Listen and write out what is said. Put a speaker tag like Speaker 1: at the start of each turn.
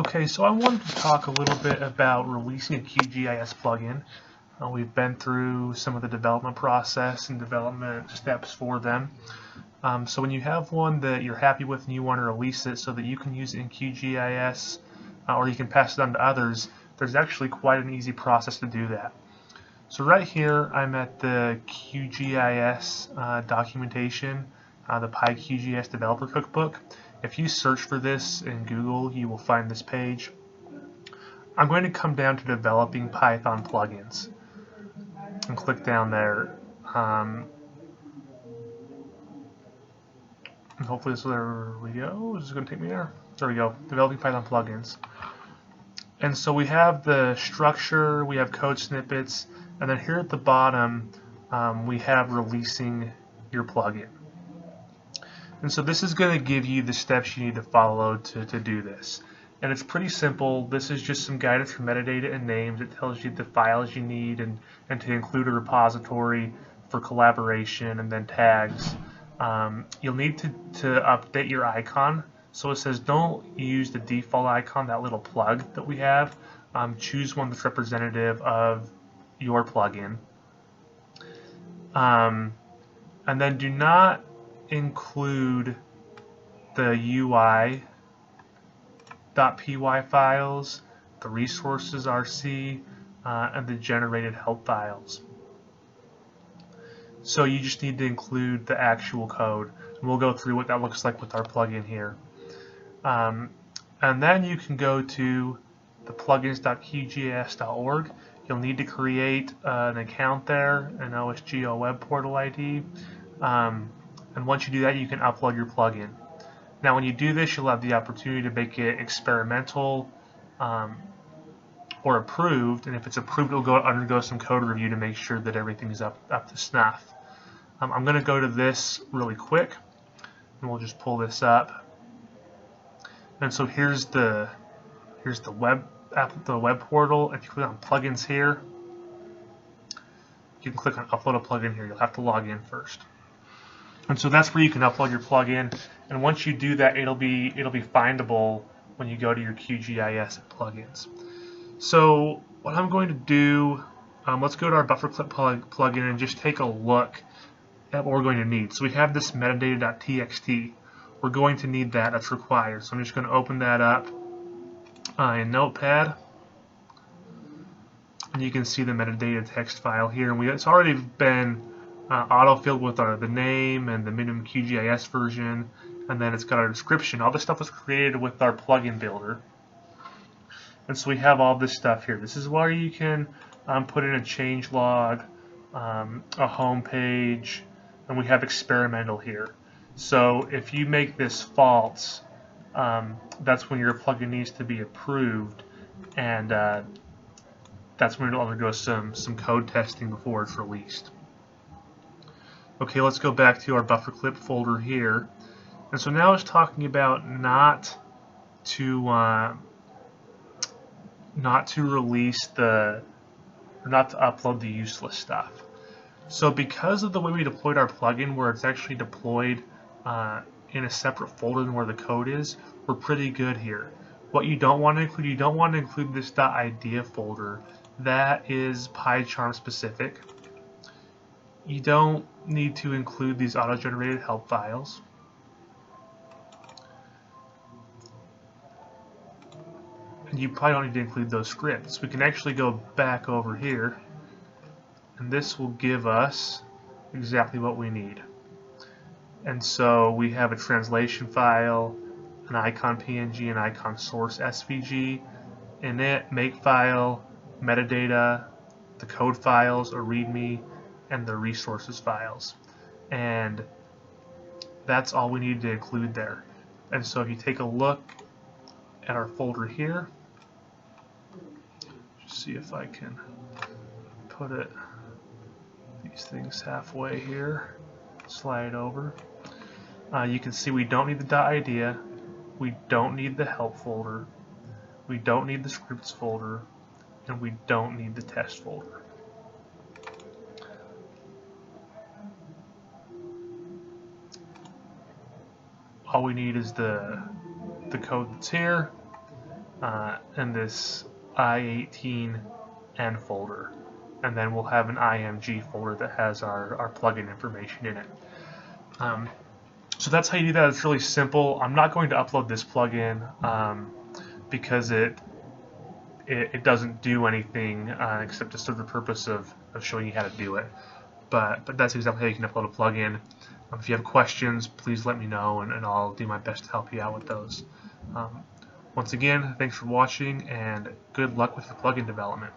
Speaker 1: Okay, so I wanted to talk a little bit about releasing a QGIS plugin. We've been through some of the development process and development steps for them. So when you have one that you're happy with and you want to release it so that you can use it in QGIS or you can pass it on to others, there's actually quite an easy process to do that. So right here I'm at the QGIS documentation, the PyQGIS Developer Cookbook. If you search for this in Google, you will find this page. I'm going to come down to developing Python plugins and click down there. And hopefully there we go. Is this going to take me there? There we go. Developing Python plugins. And so we have the structure, we have code snippets, and then here at the bottom we have releasing your plugin. And so this is going to give you the steps you need to follow to do this. And it's pretty simple. This is just some guidance for metadata and names. It tells you the files you need and to include a repository for collaboration and then tags. You'll need to update your icon. So it says don't use the default icon, that little plug that we have. Choose one that's representative of your plugin. And then do not include the UI.py files, the resources RC, and the generated help files. So you just need to include the actual code, and we'll go through what that looks like with our plugin here. And then you can go to the plugins.qgis.org. You'll need to create an account there, an OSGeo web portal ID. And once you do that, you can upload your plugin. Now when you do this, you'll have the opportunity to make it experimental or approved, and if it's approved, it'll undergo some code review to make sure that everything's up to snuff. I'm going to go to this really quick, and we'll just pull this up. And so here's the web portal. If you click on plugins here, you can click on upload a plugin here. You'll have to log in first. And so that's where you can upload your plugin, and once you do that, it'll be findable when you go to your QGIS plugins. So what I'm going to do, let's go to our buffer clip plugin and just take a look at what we're going to need. So we have this metadata.txt. We're going to need that. That's required. So I'm just going to open that up in Notepad, and you can see the metadata text file here. And it's already been auto-filled with the name and the minimum QGIS version, and then it's got our description. All this stuff was created with our plugin builder, and so we have all this stuff here. This is where you can put in a change log, a home page, and we have experimental here. So if you make this false, that's when your plugin needs to be approved, and that's when it'll undergo some code testing before it's released. Okay, let's go back to our buffer clip folder here. And so now it's talking about not to release not to upload the useless stuff. So because of the way we deployed our plugin, where it's actually deployed in a separate folder than where the code is, we're pretty good here. What you don't want to include, this .idea folder. That is PyCharm specific. You don't need to include these auto-generated help files. And you probably don't need to include those scripts. We can actually go back over here, and this will give us exactly what we need. And so we have a translation file, an icon PNG, an icon source SVG, init, makefile, metadata, the code files, a README, and the resources files. And that's all we need to include there. And so if you take a look at our folder here, just see if I can put these things halfway here, slide over. You can see we don't need the .idea, we don't need the help folder, we don't need the scripts folder, and we don't need the test folder. All we need is the code that's here, in this I18N folder, and then we'll have an IMG folder that has our plugin information in it. So that's how you do that. It's really simple. I'm not going to upload this plugin because it doesn't do anything except to serve the purpose of showing you how to do it. But that's exactly how you can upload a plugin. If you have questions, please let me know, and I'll do my best to help you out with those. Once again, thanks for watching, and good luck with your plugin development.